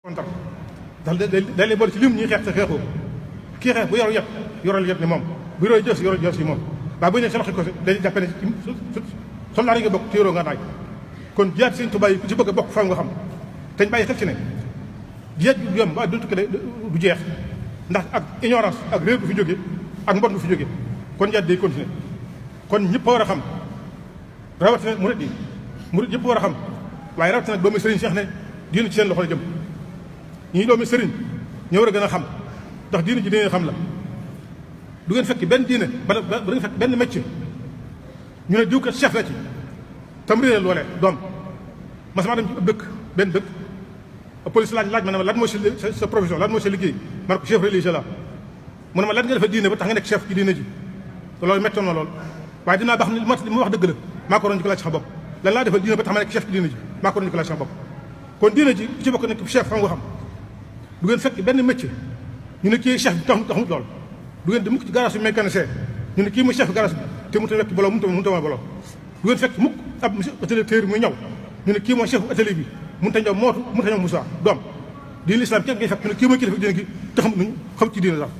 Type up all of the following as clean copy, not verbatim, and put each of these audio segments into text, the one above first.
kontar ndax day lay boole ci lim ñuy xeex sa xeexoo kii xeex bu yoru yet yoral yet ne moom bu yoroo jës yoral jës yi moom waaye bu ñu nee seen ko dañuy jàppe ne soldaar yi nga bokk ci yoroo nga naaj kon jiyaat Sëñ Tuubaa yi ku ci bëgg a bokk fa nga xam te ñu bàyyi xel ci ne jiyaat bi yomb ba du tukki du jeex ndax ak ignorance ak réer bu fi jógee ak mbon bu fi jógee kon jiyaat day continuer kon ñëpp a war a xam rawatina murid yëpp war a xam waaye rawatina doomu sëriñ Cheikh ne diina ci seen loxo la jëm ñii doomu sëriñ ñoo war a gën a xam ndax diina ji diine xam la du ngeen fekk benn diine ba du ngeen fekk benn métier ñu ne diw kat chef la ci tam réere loolee doom mas maa dem ci dëkk benn dëkk police laaj ma ne ma lan mooy sa profession lan mooy sa liggéey man ko chef religieux la mu ne ma lan nga defee diine ba tax nga nekk chef ci diine ji loolu méttoon na lool waaye dinaa baax ni li ma wax dëgg la maa ko doon ñu ko laaj sama bopp lan laa defal diine ba tax ma nekk chef ci diine ji maa ko doon ñu ko laaj sama bopp kon diine ji ku ci bokk nekk chef xam nga xam du ngeen fekk benn métier ñu ne kii chef bi taxut lool du ngeen di mukk ci garage bi mécanicien ñu ne kii mooy chef bi garage bi te mu ta wekk boloo mënu ta boloo du ngeen fekk mukk ab atelier téer muy ñaw ñu ne kii mooy chef atelier bi mënu ta ñaw mootu mënu ta ñaw musaa doom diine l'islam kenn ngay fekk ñu ne kii mooy kilifa diine gi te xam ci diine sax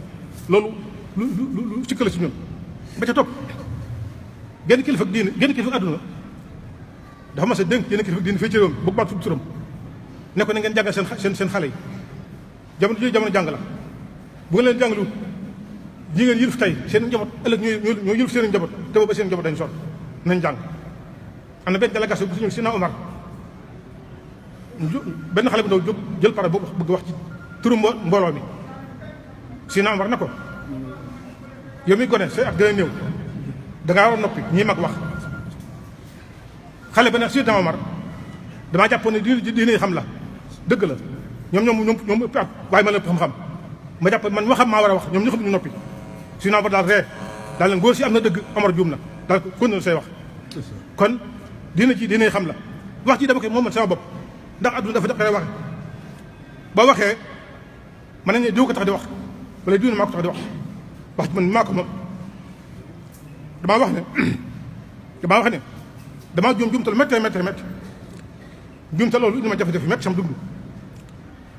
loolu lu sikka la ci ñun ba ca topp genn kilifa diine genn kilifa àdduna dafa mas a dénk yenn kilifa diine fii ci réew mi bëgg maa tudd turam ne ko na ngeen jàngal seen xale yi jamono jooju jamono jàng la bu ngeen leen jàngalu ñi ngeen yilif tey seen njaboot ëllëg ñoo yilif seen njaboot te booba seen njaboot dañu sonn nañ jàng am na benn délégation bu si ñëw Sina Omar benn xale bu ndaw jóg jël pare boobu bëgg wax ci turu mbooloo mi Sina Omar na ko yow mi gone say ak gën a néew dangaa war a noppi ñii mag wax xale ba ne Sina Omar damaa jàppoon ne diine xam la dëgg la ñoom ëpp at waaye ma la ëpp xam-xam ma jàpp man ma xam maa war a wax ñoom ñu xam ñu noppi Sina Omar daal ree daal leen góor si am na dëgg Omar juum na daal ko kon say wax kon diine ji diine xam la wax ji dama koy moom man sama bopp ndax adduna dafa daqare waxe ba waxee mën nañ ne diw ko tax di wax wala diw ne maa ko tax di wax man maa ko moom damaa wax ne damaa juumtal métti juumtal loolu indi ma jafe-jafe métti sama dund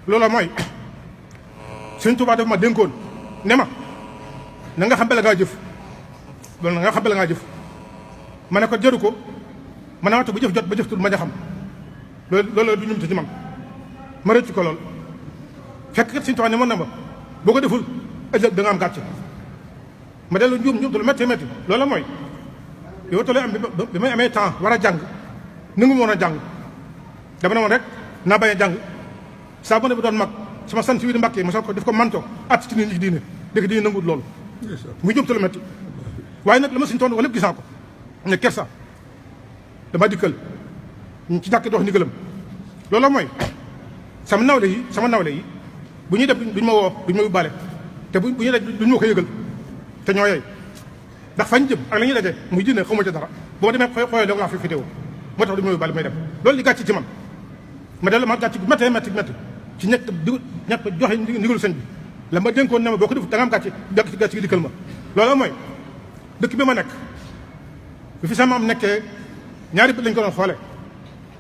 loolu mooy Sëñ Tuubaa dafa ma dénkoon ne ma na nga xam bala ngaa jëf loolu na nga xam bala ngaa jëf ma ne ko jëru ko ma ne waxtu bu jëf jot ba jëf tul ma ja xam loolu du ñumte ci man ma rëcc ko lool fekk kat Sëñ Tuubaa ne mën na ma boo ko deful ëllëg da nga am gàcce ma dellu njuum lu métti loolu mooy yow tollee am bi may amee temps war a jàng nangu woon a jàng dama ne woon rek naa bañ a jàng saa bu ne bi doon mag sama sant wi di Mbàkke ma soog ko def ko manto at ci nit ñi ci diine dëkk diine nanguwut loolu muy jëm te lu métti waaye nag la ma suñu toon wala lépp gis naa ko ne kersa dama dikkal ci ñàkk dox ndigalam loolu mooy sama nawle yi bu ñuy def duñ ma woo duñ ma yóbbaale te bu ñuy def duñ ma ko yëgal te ñoo yey ndax fañ jëm ak la ñuy daje muy diine xaw ma ci dara boo demee xooyee doo laa fi teewoo moo tax duñ ma yóbbaale may dem loolu li gàcc ci man ma dellu ma gàcc métti ci ñett joxe ndigalu sëñ bi la ma dénkoon ne ma boo ko def da nga am gàcc gi dikkal ma loolu mooy dëkk bi ma nekk bi fi sama am nekkee ñaari bët lañ ko doon xoole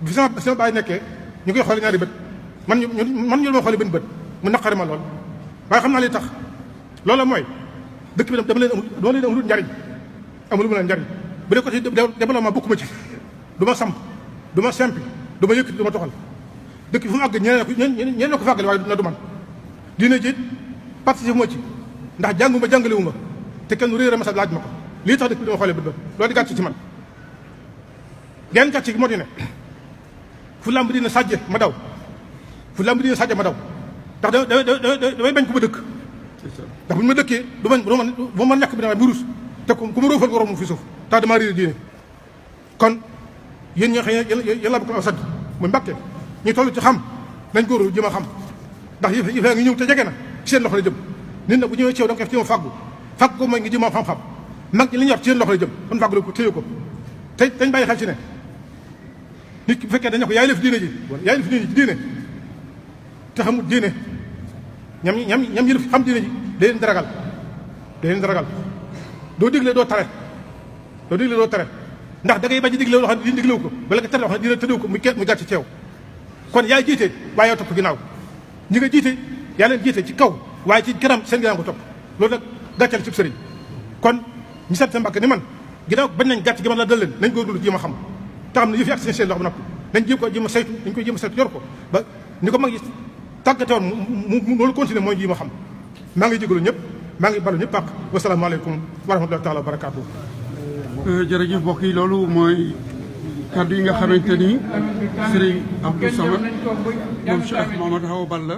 bi fi sama baay nekkee ñu koy xoole ñaari bët man ñu ma xoole benn bët mu naqari ma lool waaye xam naa li tax loolu mooy dëkk bi dama leen amul njariñ amul mu leen njariñ bu dee ko ci développement bokkuma ci du ma samp du ma sempi du ma yëkkati du ma toxal dëkk bi fu mu àgg ñeneen ko fàggale waaye na du man diine ji participe moo ci ndax jànguma jàngalewu ma te kenn réer a masal laaj ma ko lii tax dëkk bi dama xoolee bët ba loolu di gàcc ci man genn gàcc gi moo di ne fu lamb dina sàjje ma daw ndax damay bañ ku ma dëkk ndax bu ñu ma dëkkee du ma ñàkk bi damay burus te ku ma róofal nga romb fi suuf tax damaa réer diine kon yéen ñoo xëy yàlla bu ko aw sadd muy Mbàkke ñu toll ci xam nañ góoru jëm a xam ndax yëf yaa ngi ñëw te jege na ci seen loxo la jëm nit na bu ñëwee ci yow da nga ko ci fàggu ko mooy ngi jëm a xam-xam mag ñi li ñu yor ci seen loxo la jëm kon fàggu la ko téye ko te dañ bàyyi xel ci ne nit ki bu fekkee dañ ne ko yaay lef diine ji ci diine te xamul diine ñam yi xam diine ji day leen di ragal doo digle doo tere ndax da ngay bañ a digle loo xam ne diine diglewu ko wala nga tere loo xam ne diine tëddewu ko mu gàcc ci yow kon yaay jiite waaye yow topp ginnaaw ñi nga jiite yaa leen jiite ci kaw waaye ci kanam seen yaa ko topp loolu nag gàccal ci sëriñ kon ñu sant Mbàkke ni man ginnaaw bañ nañ gàcc gi man la dal leen nañ góorgóorlu jéem a xam te xam ne yëf yi ak seen loxo ba noppi nañ jéem ko jéem a saytu dañ koy jéem a saytu yor ko ba ni ko mag yi tàggate woon mu loolu continuer mooy jéem a xam maa ngi jégalu ñëpp maa ngi balu ñëpp ak wasalaamaaleykum wa rahmatullahi taala wa barakaatu. jërëjëf mbokk yi loolu mooy kaddu yi nga xamante ni Serigne Abdou Samad moom Cheikh Mamadou Awa Balla